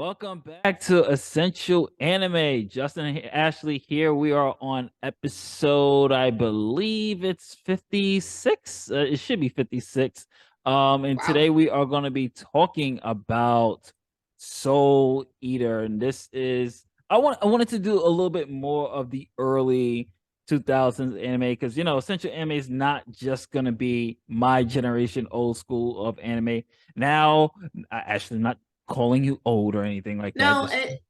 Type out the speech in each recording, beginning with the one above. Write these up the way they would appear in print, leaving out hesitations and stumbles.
Welcome back to Essential Anime. Justin and Ashley here. We are on episode, I believe it's 56. It should be 56. And today Wow. we are going to be talking about Soul Eater. And this is I wanted to do a little bit more of the early 2000s anime because Essential Anime is not just going to be my generation old school of anime. Now, actually not calling you old or anything like that. No,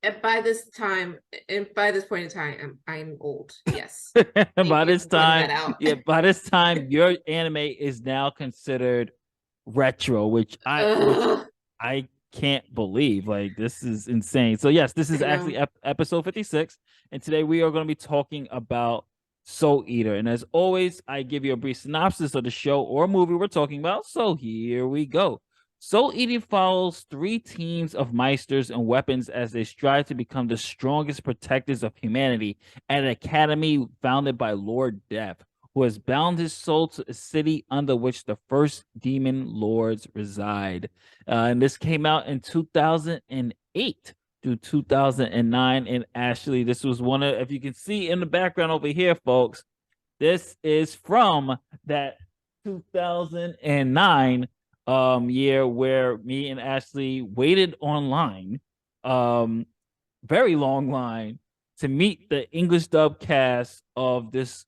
Just by this time, and by this point in time, I'm old. Yes. Thank by you this for pointing time, that out. yeah, by this time, your anime is now considered retro, which Ugh, I can't believe. Like this is insane. So yes, this is I know. actually episode 56, and today we are going to be talking about Soul Eater. And as always, I give you a brief synopsis of the show or movie we're talking about. So here we go. Soul Eating follows three teams of Meisters and weapons as they strive to become the strongest protectors of humanity at an academy founded by Lord Death, who has bound his soul to a city under which the first demon lords reside. And this came out in 2008 through 2009. And Ashley, this was one of, if you can see in the background over here, folks, this is from that 2009 year where me and Ashley waited online, um very long line to meet the English dub cast of this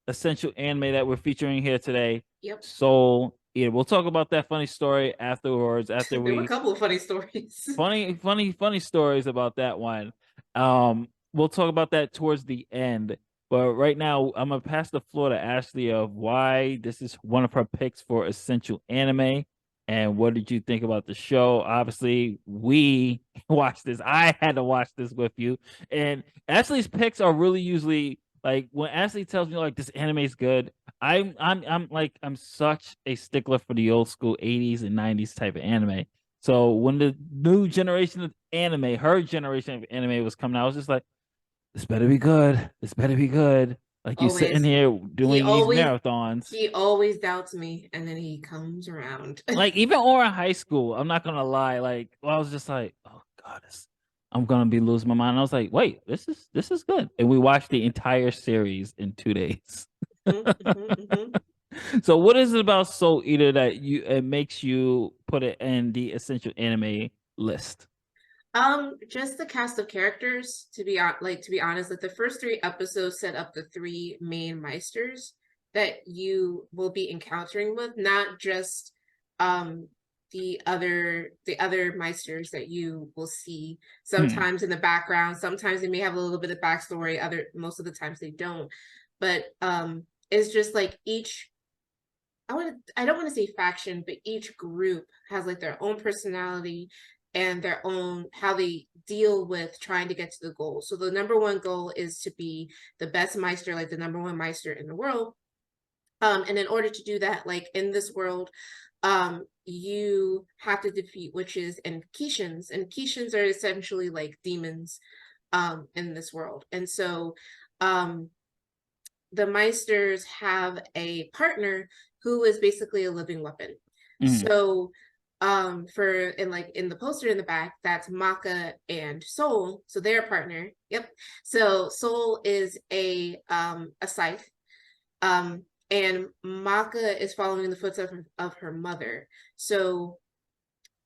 essential anime that we're featuring here today, Yep. Soul Eater. We'll talk about that funny story afterwards after There were a we couple of funny stories. funny stories about that one. We'll talk about that towards the end. But right now, I'm gonna pass the floor to Ashley of why this is one of her picks for essential anime, and what did you think about the show? Obviously, we watched this. I had to watch this with you, and Ashley's picks are really usually like when Ashley tells me like this anime is good. I'm such a stickler for the old school 80s and 90s type of anime. So when the new generation of anime, her generation of anime was coming out, I was just like, this better be good. This better be good. Like you sitting Always. here He doing these always marathons. he always doubts me and then he comes around. Like even or in high school, I'm not gonna lie. Like I was just like, oh god, I'm gonna be losing my mind. I was like, wait, this is good. And we watched the entire series in 2 days. Mhm, mhm, mhm. So what is it about Soul Eater that you it makes you put it in the essential anime list? Just the cast of characters, to be honest, like the first three episodes set up the three main Meisters that you will be encountering with, not just um the other Meisters that you will see Hmm. sometimes in the background. Sometimes they may have a little bit of backstory, other most of the times they don't. But it's just like each I don't want to say faction, but each group has like their own personality and their own how they deal with trying to get to the goal. So the number one goal is to be the best Meister, like the number one Meister in the world. And in order to do that, like in this world, you have to defeat witches and Kishins, and Kishins are essentially like demons in this world. And so um the Meisters have a partner who is basically a living weapon. Hmm. So for in like in the poster in the back, that's Maka and Soul. So they're a partner. Yep. So Soul is a scythe. And Maka is following the footsteps of her mother. So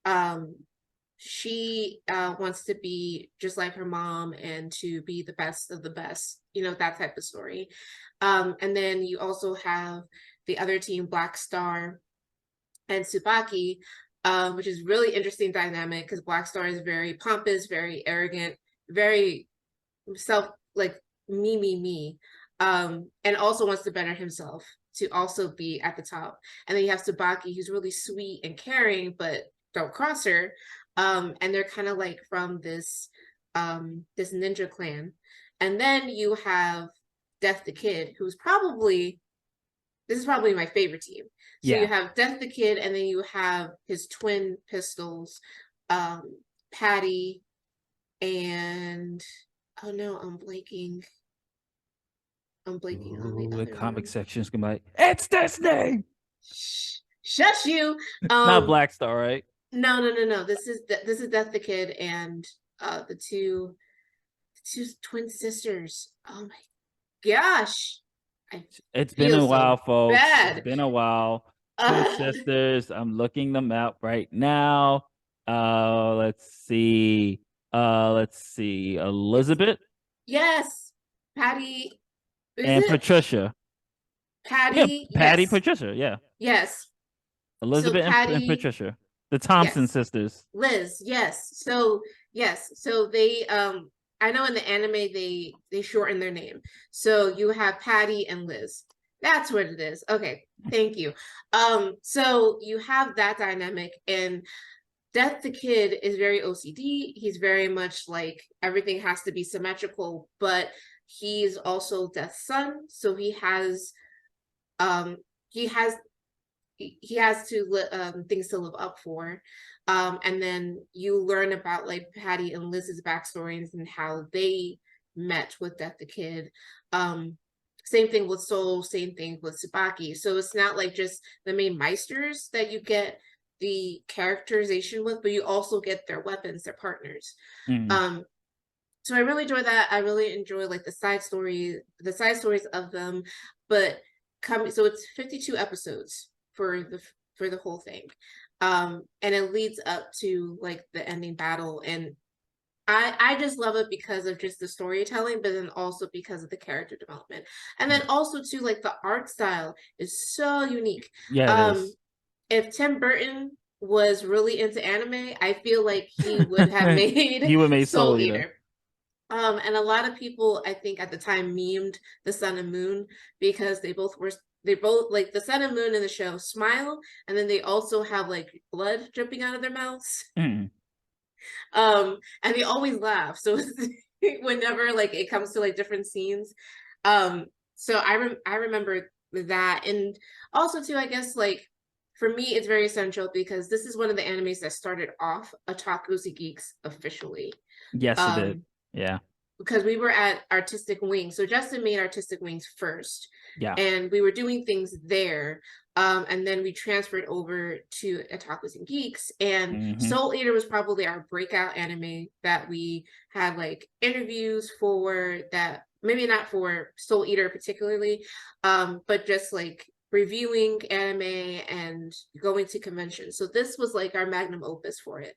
um she wants to be just like her mom and to be the best of the best, that type of story. And then you also have the other team, Black Star and Tsubaki, which is really interesting dynamic because Black Star is very pompous, very arrogant, very self like me, and also wants to better himself to also be at the top. And then you have Tsubaki, who's really sweet and caring, but don't cross her. And they're kind of like from this ninja clan. And then you have Death the Kid, who's probably this is probably my favorite team. So you Yeah. have Death the Kid, and then you have his twin pistols, Patty, and oh no, I'm blanking on the Ooh, the other comic one. section is gonna be like, it's Disney. Shush you. Not Um, Black Star, right? no. This is Death the Kid and the two twin sisters. Oh my gosh, I It's been feel a so while, folks. It's bad. been a while. Twin Uh, sisters. I'm looking them up right now. Let's see. Let's see. it's Elizabeth yes, Patty. Is and it Patricia. Yeah, Patty? Patty, Yes, Patricia. Yeah, yes. So Elizabeth and Patty, Patricia, the Thompson yes. sisters. Liz, yes. So yes, so they I know in the anime they shorten their name. So you have Patty and Liz. That's what it is. Okay, thank you. So you have that dynamic, and Death the Kid is very OCD. He's very much like everything has to be symmetrical, but he's also Death's son, so um he has he has to things to live up for. And then you learn about like Patty and Liz's backstories and how they met with Death the Kid. Same thing with Soul, same thing with Tsubaki. So it's not like just the main meisters that you get the characterization with, but you also get their weapons, their partners. Mm. um so I really enjoy that. I really enjoy like the side stories of them. But coming, so it's 52 episodes for the whole thing. And it leads up to like the ending battle, and I just love it because of just the storytelling, but then also because of the character development. And then also too, like the art style is so unique. Yeah, it Um, is. if Tim Burton was really into anime, I feel like he would have He made would make Soul Soul Eater. Eater. And a lot of people, I think, at the time memed the Sun and Moon because they both like the Sun and Moon in the show smile, and then they also have like blood dripping out of their mouths. Mm. And they always laugh. So whenever like it comes to like different scenes, um, so I remember that, and also too, I guess like for me, it's very essential because this is one of the animes that started off Otaku's Geeks officially. Yes, it did. Um, Yeah, because we were at Artistic Wings. So Justin made Artistic Wings first, yeah. and we were doing things there. And then we transferred over to Otakus and Geeks, and Hmm. Soul Eater was probably our breakout anime that we had like interviews for, that maybe not for Soul Eater particularly, but just like reviewing anime and going to conventions. So this was like our magnum opus for it.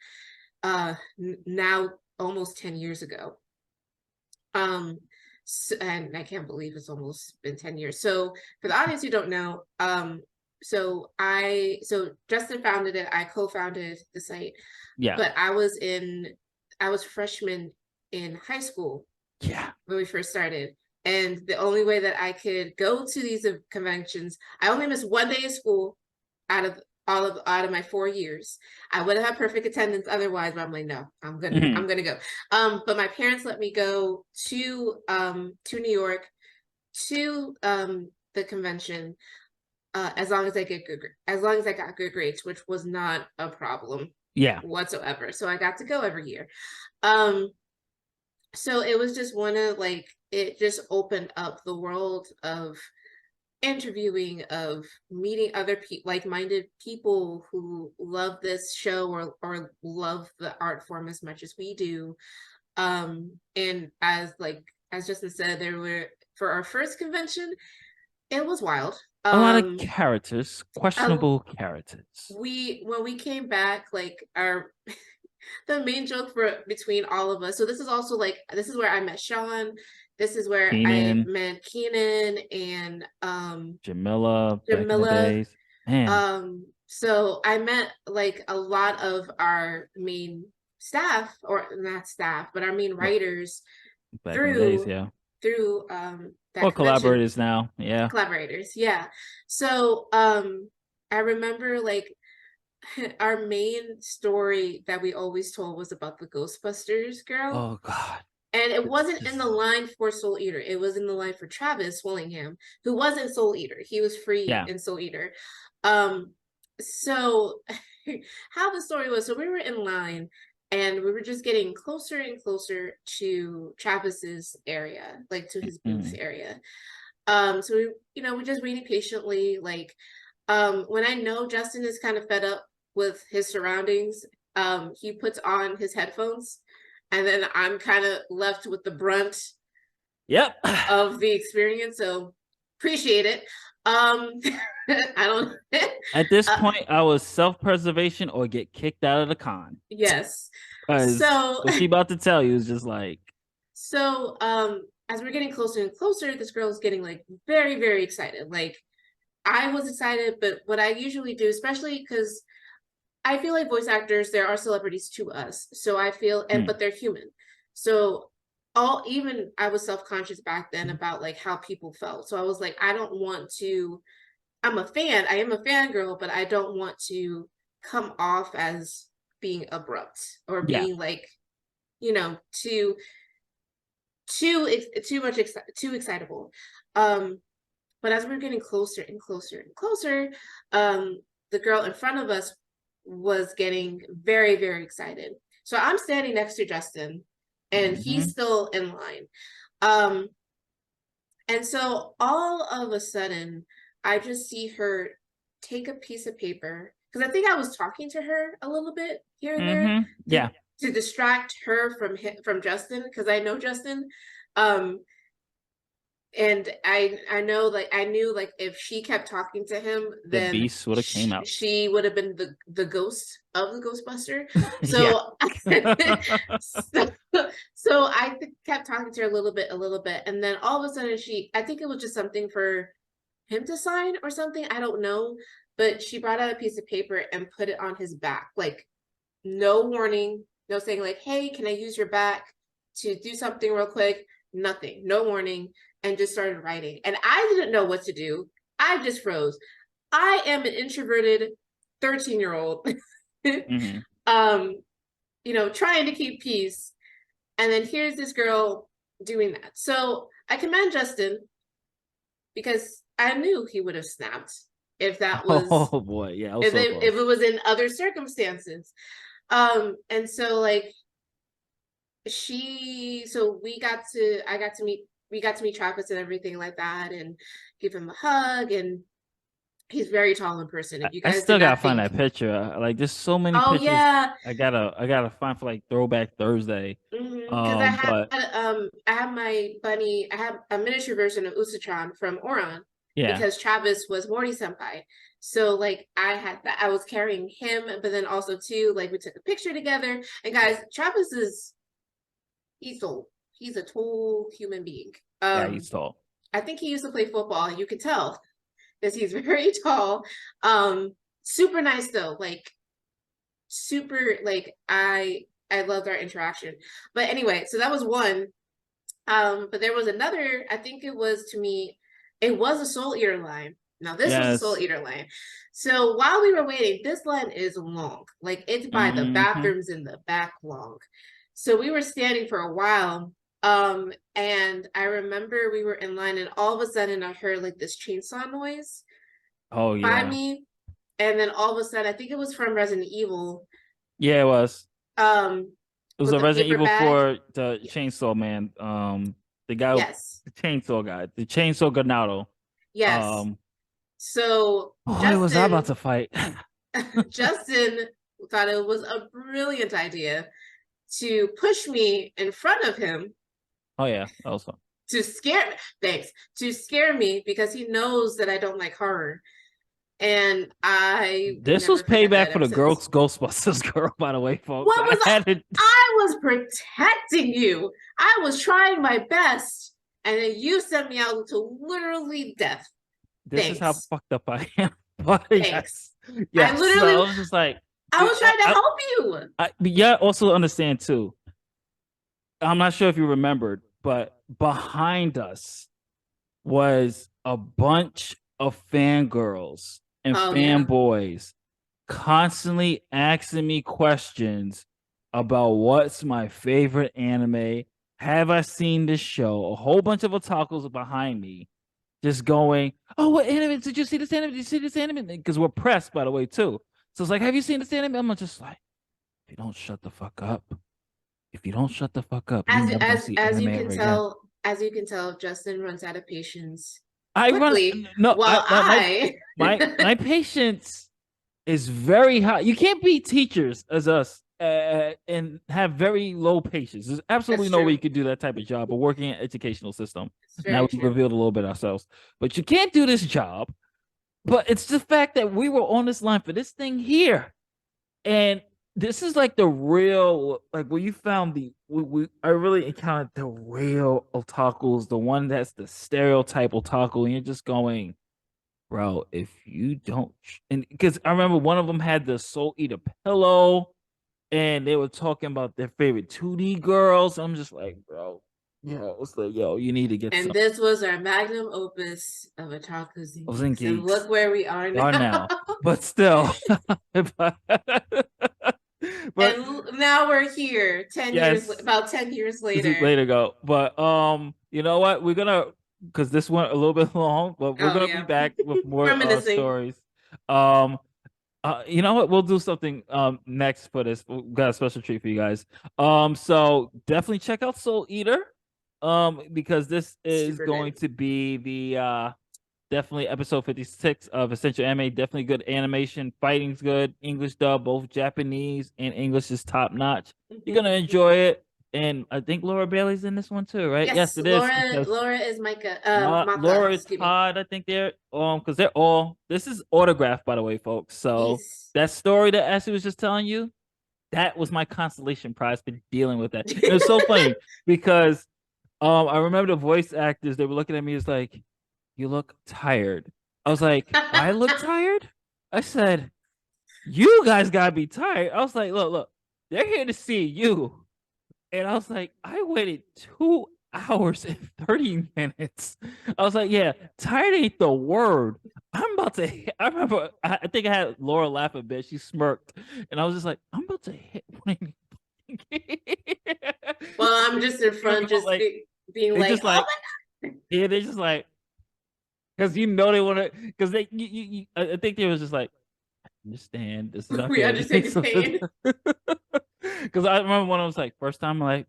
Now almost 10 years ago. And I can't believe it's almost been 10 years. So for the audience who don't know, so Justin founded it, I co-founded the site, Yeah, but I was freshman in high school yeah. when we first started. And the only way that I could go to these conventions, I only missed one day of school out of out of my 4 years. I would have had perfect attendance otherwise, but I'm like, no, Hmm. I'm gonna go. But my parents let me go to New York to the convention, as long as as long as I got good grades, which was not a problem Yeah. whatsoever. So I got to go every year. Um, so it was just one of like, it just opened up the world of interviewing, of meeting other like-minded people who love this show, or love the art form as much as we do. And as Justin said, there were, for our first convention, it was wild. A lot of characters, Uh, questionable characters. we when we came back, like our the main joke for between all of us. So this is also like, this is where I met Sean. This is where I Keenan, met Keenan and Jamila, back in the Jamila. days. Man, So I met like a lot of our main staff, or not staff, but our main but writers back in the days, through yeah. that Or convention. collaborators now, yeah. Collaborators, yeah. So I remember like our main story that we always told was about the Ghostbusters girl. Oh God, And it it's wasn't in just the line for Soul Eater. It was in the line for Travis Willingham, who wasn't Soul Eater. He was free yeah. in Soul Eater. Um, so how the story was, so we were in line and we were just getting closer and closer to Travis's area, like to his booth Mm. area. So we just waiting patiently. Like, when I know Justin is kind of fed up with his surroundings, he puts on his headphones and then I'm kind of left with the brunt Yep. of the experience. So appreciate it. I don't. At this uh, point, I was self-preservation or get kicked out of the con. yes. Because So what she about to tell you is just like, as we're getting closer and closer, this girl is getting like very, very excited. Like I was excited, but what I usually do, especially because I feel like voice actors, there are celebrities to us. So I feel, and hmm, but they're human. So all even I was self-conscious back then about like how people felt. So I was like, I don't want to, I'm a fan, I am a fangirl, but I don't want to come off as being abrupt or yeah. being like, too too much too excitable. Um, but as we are getting closer and closer and closer, the girl in front of us was getting very, very excited. So I'm standing next to Justin and he's Hmm. still in line. Um, and so all of a sudden, I just see her take a piece of paper because I think I was talking to her a little bit here and there Hmm. to Yeah. to distract her from Justin because I know Justin. Um, and I know like I knew like if she kept talking to him, The then beast would have came out. she would have been the ghost of the Ghostbuster. Yeah. So so, so I kept talking to her a little bit, and then all of a sudden I think it was just something for him to sign or something, I don't know, but she brought out a piece of paper and put it on his back, like no warning, no saying like, hey, can I use your back to do something real quick? Nothing, no warning, and just started writing. And I didn't know what to do. I just froze. I am an introverted 13-year-old, Hmm. um, trying to keep peace. And then here's this girl doing that. So I commend Justin because I knew he would have snapped if that was Oh boy. Yeah, I was so if close. it was in other circumstances. And so like I got to meet we got to meet Travis and everything like that and give him a hug, and he's very tall in person. If you I guys did still gotta not find think, that picture. Like, there's so many oh pictures. yeah, I gotta find for like Throwback Thursday. because But I have my bunny, I have a miniature version of Usachan from Oran yeah, because Travis was Morty senpai. So like I had that, I was carrying him, but then also too like we took a picture together. And guys, Travis is he's old. He's a tall human being. yeah, he's tall. I think he used to play football. You could tell because he's very tall. Super nice though. Like super like I loved our interaction. But anyway, so that was one. But there was another, I think it was to me, it was a Soul Eater line. Now this was a Soul Yes. Eater line. So while we were waiting, this line is long. Like it's by the Hmm. bathrooms in the back long. So we were standing for a while. And I remember we were in line and all of a sudden I heard like this chainsaw noise Oh by yeah. me. And then all of a sudden, I think it was from Resident Evil, Yeah, it was. um, It was with a the Resident paper Evil bag. 4, the Chainsaw Man. The guy, Yes. the chainsaw guy, the chainsaw Ganado. Yes. Um, So what was I about to fight? Justin thought it was a brilliant idea to push me in front of him Oh yeah, that was fun. to scare me. Thanks. To scare me because he knows that I don't like horror. And I will This was never forget that payback for ever the girls since. Ghostbusters girl, by the way, folks. What I was had it. I was protecting you. I was trying my best. And then you sent me out to literally death. This is how Thanks. fucked up I am. But Thanks. yes, I yes. So I literally was just like, I was trying to help you. but yeah. Also understand too. I'm not sure if you remembered, but behind us was a bunch of fangirls and Oh yeah. fanboys constantly asking me questions about what's my favorite anime. Have I seen this show? A whole bunch of otakus behind me just going, "Oh, what anime? Did you see this anime? Did you see this anime?" Because we're pressed, by the way, too. So it's like, "Have you seen this anime?" I'm just like, "If you don't shut the fuck up, if you don't shut the fuck up, you're never gonna see As anime you can ever again." as you can tell, Justin runs out of patience I run quickly, no, while my patience is very high. You can't beat teachers as us and have very low patience. There's absolutely That's no way true. you could do that type of job or working in an educational system. It's Now very we true. revealed a little bit ourselves, but you can't do this job. But it's the fact that we were on this line for this thing here, and this is like the real, like where you found I really encountered the real otakus, the one that's the stereotype otaku, and you're just going, bro, if you don't, and because I remember one of them had the Soul Eater pillow, and they were talking about their favorite 2D girls. I'm just like, bro, it's like, yo, you need to get And some. this was our magnum opus of Otakus I and was in Geeks. And geeks, look where we are they are now. now, but still, but, but And now we're here 10 years, yes, about 10 years this is later. later go. But you know what? We're gonna, because this went a little bit long, but we're Oh, gonna be yeah. back with more Reminiscing. stories. Um, you know what? We'll do something next for this. We've got a special treat for you guys. So definitely check out Soul Eater. Because this is Super going good. to be the definitely episode 56 of Essential Anime. Definitely good animation, fighting's good, English dub, both Japanese and English is top notch. You're gonna enjoy it. And I think Laura Bailey's in this one too, right? Yes, Yes, it is, because Laura is Maka, Laura, excuse me. Todd, I think they're because they're all, this is autographed, by the way, folks. So Yes. that story that Ashley was just telling you, that was my consolation prize for dealing with that. And it's so funny because I remember the voice actors, they were looking at me as like, you look tired. I was like, I look tired? I said, you guys gotta be tired. I was like, look, they're here to see you. And I was like, I waited 2 hours and 30 minutes. I was like, yeah, tired ain't the word. I'm about to hit. I remember, I think I had Laura laugh a bit. She smirked. And I was just like, I'm about to hit. Well, I'm just in front, just like, being they like, just oh like, yeah, they just like, because you know they want to, because I think they was just like, understand, this is my, our we family. understand your pain. Because I remember when I was like, first time, like,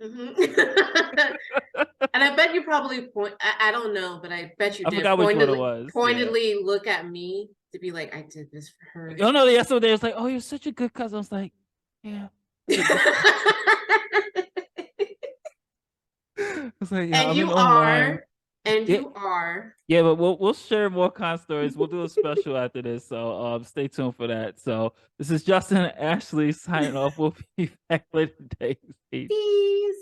Mhm. And I bet you probably I don't know, but I bet you I did forgot which one it was. Yeah. pointedly look at me to be like, I did this for her. Oh no, yesterday was like, oh, you're such a good cousin. I was like, yeah. I did this. I was like, yeah, And I'm in you online. are, and Yeah, you are. yeah, but we'll share more con stories. We'll do a special after this, so stay tuned for that. So this is Justin and Ashley signing off. We'll be back later today. Peace. Peace.